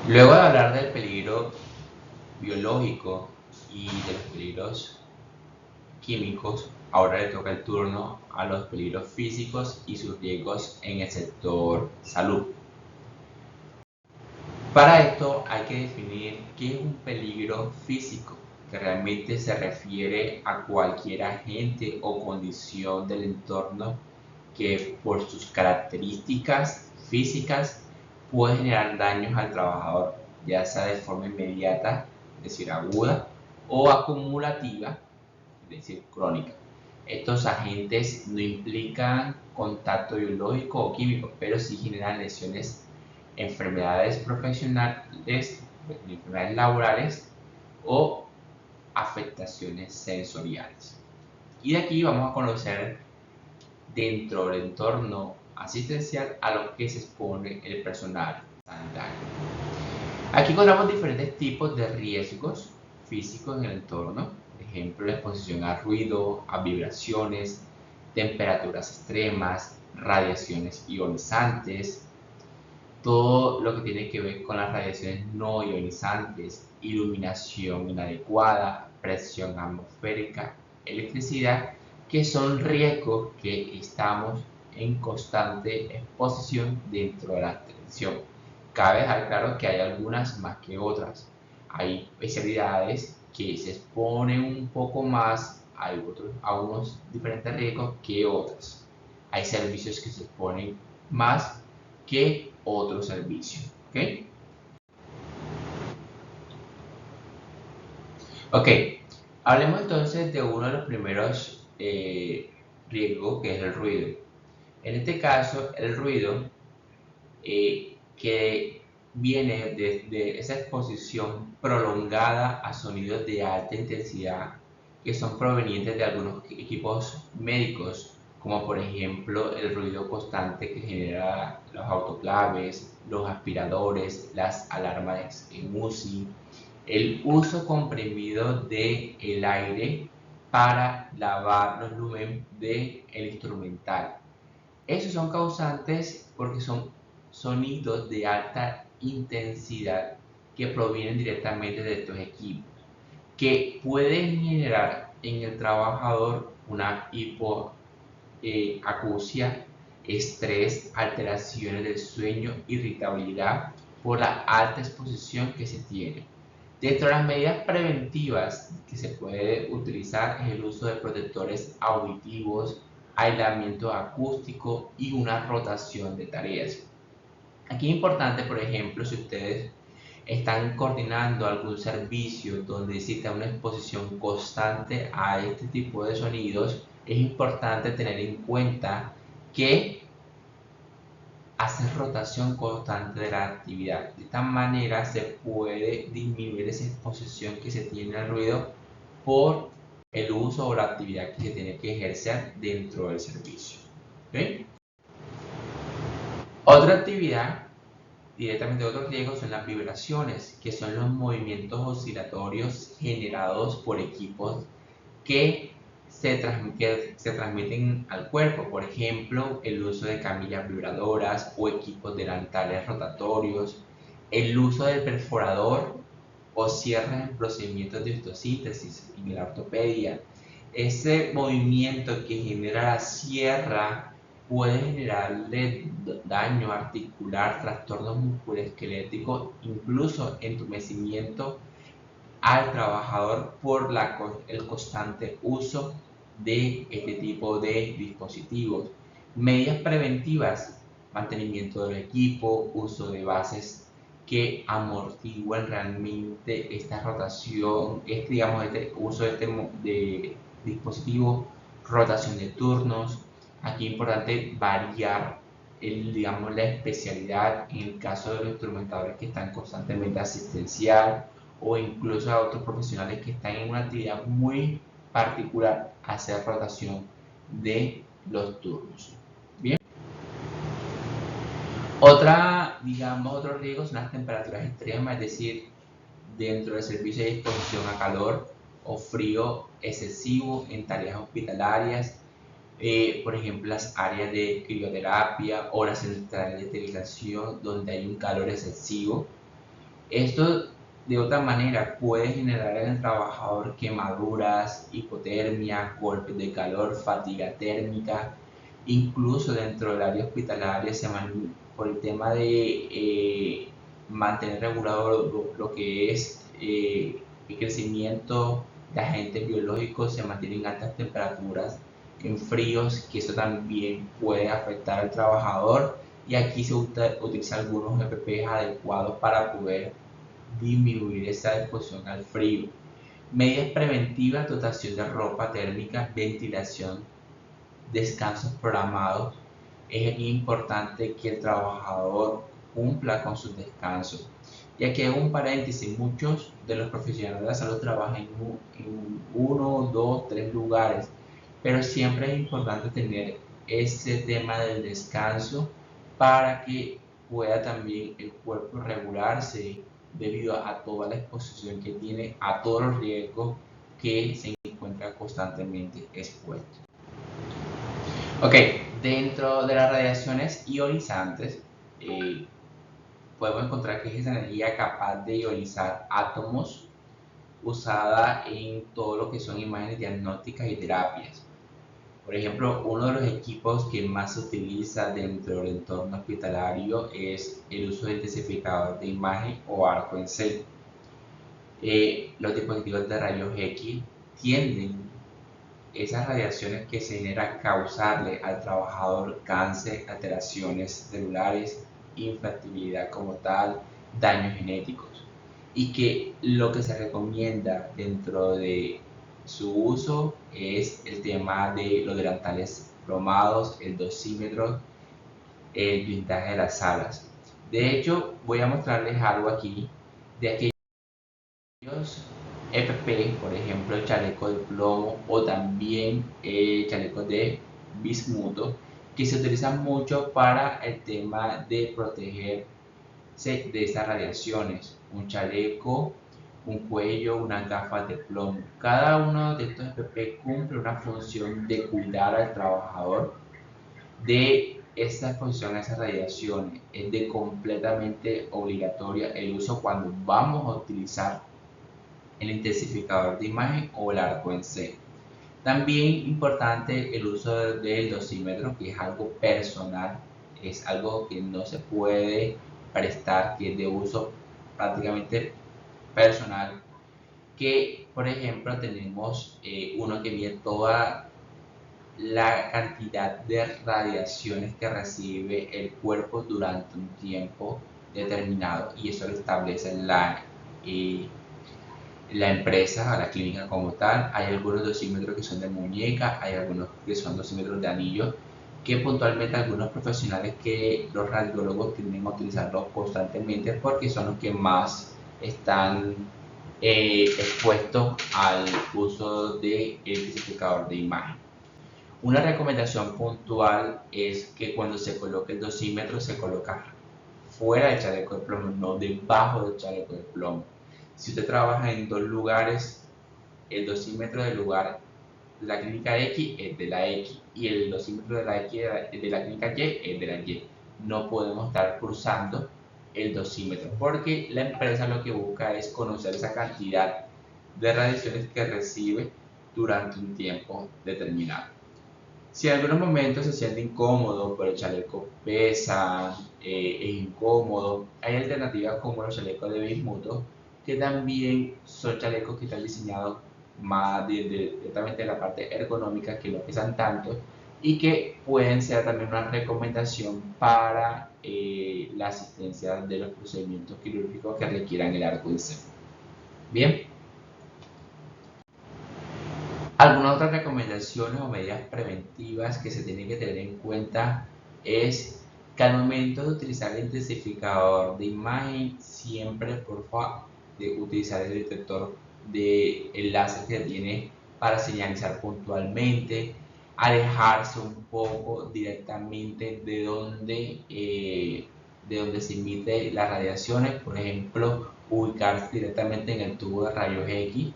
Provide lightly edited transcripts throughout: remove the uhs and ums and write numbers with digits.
Luego de hablar del peligro biológico y de los peligros químicos, ahora le toca el turno a los peligros físicos y sus riesgos en el sector salud. Para esto hay que definir qué es un peligro físico, que realmente se refiere a cualquier agente o condición del entorno que por sus características físicas puede generar daños al trabajador, ya sea de forma inmediata, es decir, aguda, o acumulativa, es decir, crónica. Estos agentes no implican contacto biológico o químico, pero sí generan lesiones, enfermedades profesionales, enfermedades laborales o afectaciones sensoriales. Y de aquí vamos a conocer dentro del entorno asistencial a lo que se expone el personal sanitario. Aquí encontramos diferentes tipos de riesgos físicos en el entorno, por ejemplo, la exposición a ruido, a vibraciones, temperaturas extremas, radiaciones ionizantes, todo lo que tiene que ver con las radiaciones no ionizantes, iluminación inadecuada, presión atmosférica, electricidad, que son riesgos que estamos en constante exposición dentro de la televisión. Cabe dejar claro que hay algunas más que otras. Hay especialidades que se exponen un poco más a unos diferentes riesgos que otras. Hay servicios que se exponen más que otro servicio. ¿Ok? Ok, hablemos entonces de uno de los primeros riesgos, que es el ruido. En este caso, el ruido que viene de esa exposición prolongada a sonidos de alta intensidad que son provenientes de algunos equipos médicos, como por ejemplo el ruido constante que genera los autoclaves, los aspiradores, las alarmas en UCI, el uso comprimido del aire para lavar los lumen del instrumental. Esos son causantes porque son sonidos de alta intensidad que provienen directamente de estos equipos, que pueden generar en el trabajador una hipoacusia, estrés, alteraciones del sueño, irritabilidad por la alta exposición que se tiene. Dentro de las medidas preventivas que se puede utilizar es el uso de protectores auditivos, aislamiento acústico y una rotación de tareas. Aquí es importante, por ejemplo, si ustedes están coordinando algún servicio donde exista una exposición constante a este tipo de sonidos, es importante tener en cuenta que hacer rotación constante de la actividad. De esta manera se puede disminuir esa exposición que se tiene al ruido por el uso o la actividad que se tiene que ejercer dentro del servicio. ¿Okay? Otra actividad, directamente otros riesgos, son las vibraciones, que son los movimientos oscilatorios generados por equipos que se transmiten al cuerpo, por ejemplo, el uso de camillas vibradoras o equipos delantales rotatorios, el uso del perforador o cierres en procedimientos de osteosíntesis en la ortopedia. Ese movimiento que genera la sierra puede generarle daño articular, trastornos musculoesqueléticos, incluso entumecimiento al trabajador por el constante uso de este tipo de dispositivos. Medidas preventivas: mantenimiento del equipo, uso de bases que amortigüen realmente esta rotación, este uso de dispositivo, rotación de turnos. Aquí es importante variar la especialidad en el caso de los instrumentadores que están constantemente asistencial, o incluso a otros profesionales que están en una actividad muy particular, hacer rotación de los turnos. Bien. Otro riesgo son las temperaturas extremas, es decir, dentro del servicio de exposición a calor o frío excesivo en tareas hospitalarias, por ejemplo, las áreas de crioterapia o las centrales de esterilización donde hay un calor excesivo. Esto de otra manera puede generar en el trabajador quemaduras, hipotermia, golpes de calor, fatiga térmica. Incluso dentro del área hospitalaria por el tema de mantener regulado lo que es el crecimiento de agentes biológicos, se mantienen altas temperaturas en fríos, que eso también puede afectar al trabajador, y aquí se utiliza algunos EPPs adecuados para poder disminuir esa exposición al frío. Medidas preventivas: dotación de ropa térmica, ventilación, descansos programados. Es importante que el trabajador cumpla con sus descansos. Y aquí hago un paréntesis: muchos de los profesionales de la salud trabajan en 1, 2, 3 lugares, pero siempre es importante tener ese tema del descanso para que pueda también el cuerpo regularse debido a toda la exposición que tiene, a todos los riesgos que se encuentra constantemente expuesto. Ok, dentro de las radiaciones ionizantes, podemos encontrar que es esa energía capaz de ionizar átomos, usada en todo lo que son imágenes diagnósticas y terapias. Por ejemplo, uno de los equipos que más se utiliza dentro del entorno hospitalario es el uso del intensificador de imagen o arco en C. Los dispositivos de rayos X tienden esas radiaciones que se generan causarle al trabajador cáncer, alteraciones celulares, infertilidad como tal, daños genéticos. Y que lo que se recomienda dentro de su uso es el tema de los delantales plomados, el dosímetro, el blindaje de las salas. De hecho, voy a mostrarles algo aquí de aquellos EPP, por ejemplo el chaleco de plomo o también el chaleco de bismuto, que se utilizan mucho para el tema de protegerse de estas radiaciones. Un chaleco, un cuello, unas gafas de plomo. Cada uno de estos EPP cumple una función de cuidar al trabajador de esta exposición a esas radiaciones. Es de completamente obligatoria el uso cuando vamos a utilizar el intensificador de imagen o el arco en C. También importante el uso del dosímetro, que es algo personal, es algo que no se puede prestar, que es de uso prácticamente personal, que por ejemplo tenemos uno que mide toda la cantidad de radiaciones que recibe el cuerpo durante un tiempo determinado, y eso lo establece la empresa, a la clínica como tal. Hay algunos dosímetros que son de muñeca, hay algunos que son dosímetros de anillo, que puntualmente algunos profesionales que los radiólogos tienden a utilizarlos constantemente porque son los que más están expuestos al uso del intensificador de imagen. Una recomendación puntual es que cuando se coloque el dosímetro se coloca fuera del chaleco de plomo, no debajo del chaleco de plomo. Si usted trabaja en dos lugares, el dosímetro del lugar de la clínica X es de la X y el dosímetro de la X de la clínica Y es de la Y. No podemos estar cruzando el dosímetro porque la empresa lo que busca es conocer esa cantidad de radiaciones que recibe durante un tiempo determinado. Si en algunos momentos se siente incómodo, pero el chaleco pesa, es incómodo, hay alternativas como los chalecos de bismuto, que también son chalecos que están diseñados más directamente de la parte ergonómica, que no pesan tanto y que pueden ser también una recomendación para la asistencia de los procedimientos quirúrgicos que requieran el arco en C. Bien. Algunas otras recomendaciones o medidas preventivas que se tienen que tener en cuenta es que al momento de utilizar el intensificador de imagen, siempre por favor de utilizar el detector de láser que tiene para señalizar puntualmente, alejarse un poco directamente de donde se emite las radiaciones, por ejemplo, ubicarse directamente en el tubo de rayos X,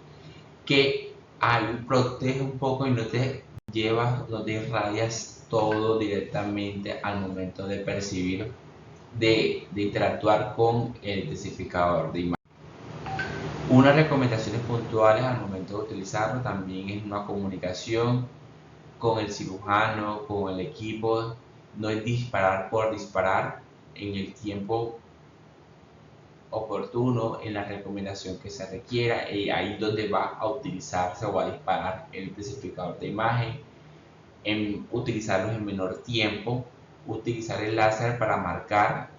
que ahí protege un poco y no te llevas, no te irradias todo directamente al momento de percibir de interactuar con el intensificador de imagen. Unas recomendaciones puntuales al momento de utilizarlo también es una comunicación con el cirujano, con el equipo. No es disparar por disparar en el tiempo oportuno, en la recomendación que se requiera, y ahí donde va a utilizarse o va a disparar el intensificador de imagen, en utilizarlos en menor tiempo, utilizar el láser para marcar,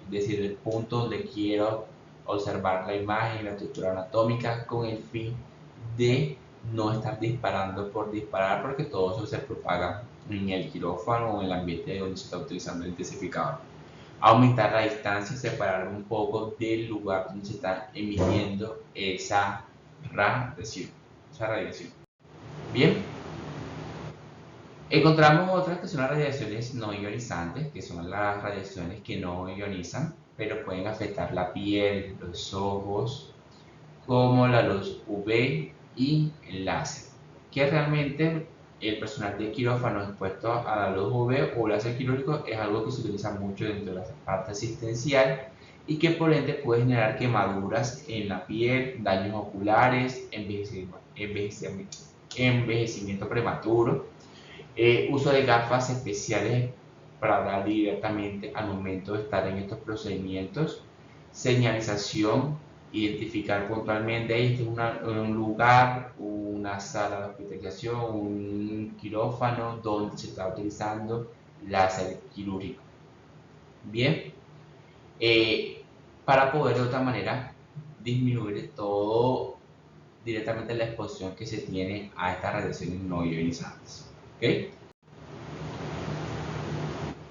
es decir, el punto donde quiero observar la imagen, la estructura anatómica, con el fin de no estar disparando por disparar, porque todo eso se propaga en el quirófano o en el ambiente donde se está utilizando el intensificador. Aumentar la distancia, separar un poco del lugar donde se está emitiendo esa radiación. Bien, encontramos otras que son las radiaciones no ionizantes, que son las radiaciones que no ionizan, pero pueden afectar la piel, los ojos, como la luz UV y el láser, que realmente el personal de quirófano expuesto a la luz UV o láser quirúrgico es algo que se utiliza mucho dentro de la parte asistencial y que por ende puede generar quemaduras en la piel, daños oculares, envejecimiento prematuro, uso de gafas especiales para hablar directamente al momento de estar en estos procedimientos, señalización, identificar puntualmente este es un lugar, una sala de hospitalización, un quirófano donde se está utilizando láser quirúrgico. Bien, para poder de otra manera disminuir todo directamente la exposición que se tiene a estas radiaciones no ionizantes. ¿Okay?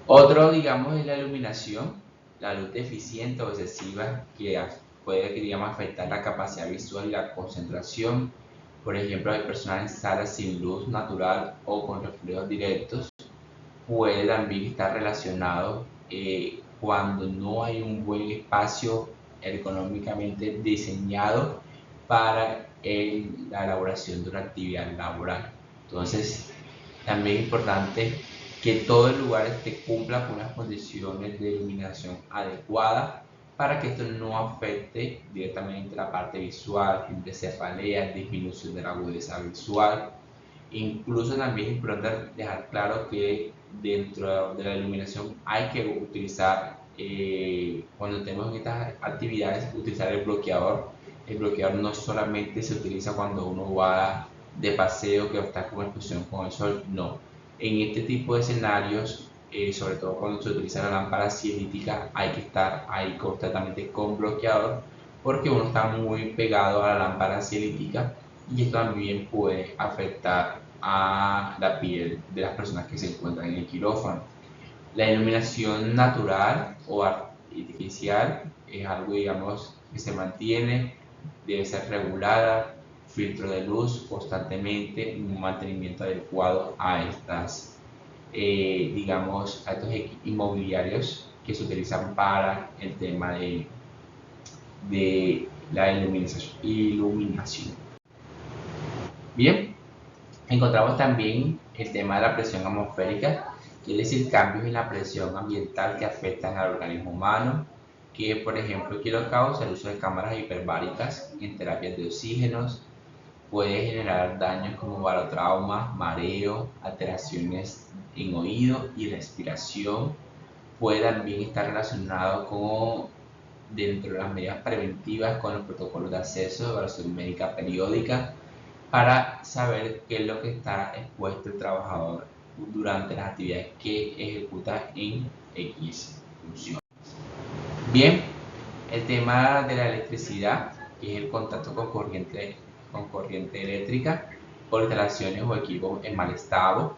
Otro, digamos, es la iluminación, la luz deficiente o excesiva que puede, digamos, afectar la capacidad visual y la concentración. Por ejemplo, hay personas en salas sin luz natural o con reflejos directos. Puede también estar relacionado cuando no hay un buen espacio ergonómicamente diseñado para la elaboración de una actividad laboral. Entonces, también es importante que todo el lugar cumpla con unas condiciones de iluminación adecuadas para que esto no afecte directamente la parte visual, de cefalea, disminución de la agudeza visual. Incluso también es importante dejar claro que dentro de la iluminación hay que utilizar, cuando tenemos estas actividades, utilizar el bloqueador. El bloqueador no solamente se utiliza cuando uno va de paseo, que está con exposición con el sol, no. En este tipo de escenarios, sobre todo cuando se utiliza la lámpara cielítica, hay que estar ahí constantemente con bloqueador, porque uno está muy pegado a la lámpara cielítica y esto también puede afectar a la piel de las personas que se encuentran en el quirófano. La iluminación natural o artificial es algo, digamos, que se mantiene, debe ser regulada, filtro de luz constantemente, un mantenimiento adecuado a estas, digamos, a estos inmobiliarios que se utilizan para el tema de la iluminación. Bien, encontramos también el tema de la presión atmosférica, quiere decir cambios en la presión ambiental que afectan al organismo humano, que por ejemplo quiero causar el uso de cámaras hiperbáricas en terapias de oxígenos, puede generar daños como barotrauma, mareo, alteraciones en oído y respiración, puede también estar relacionado con, dentro de las medidas preventivas, con los protocolos de acceso de evaluación médica periódica, para saber qué es lo que está expuesto el trabajador durante las actividades que ejecuta en X funciones. Bien, el tema de la electricidad, que es el contacto con corriente eléctrica por instalaciones o equipos en mal estado.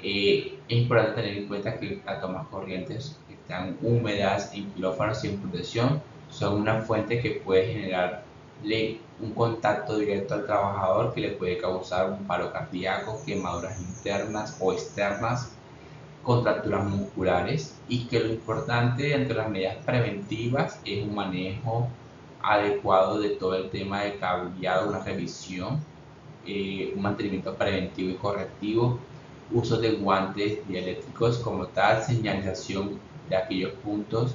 Es importante tener en cuenta que las tomas corrientes que están húmedas en quirófanos sin protección son una fuente que puede generarle un contacto directo al trabajador que le puede causar un paro cardíaco, quemaduras internas o externas, contracturas musculares, y que lo importante entre las medidas preventivas es un manejo adecuado de todo el tema de cableado, una revisión, un mantenimiento preventivo y correctivo, uso de guantes dieléctricos como tal, señalización de aquellos puntos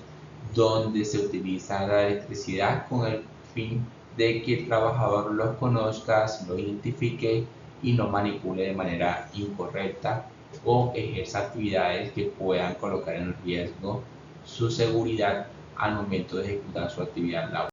donde se utiliza la electricidad con el fin de que el trabajador los conozca, los identifique y no manipule de manera incorrecta o ejerza actividades que puedan colocar en riesgo su seguridad al momento de ejecutar su actividad laboral.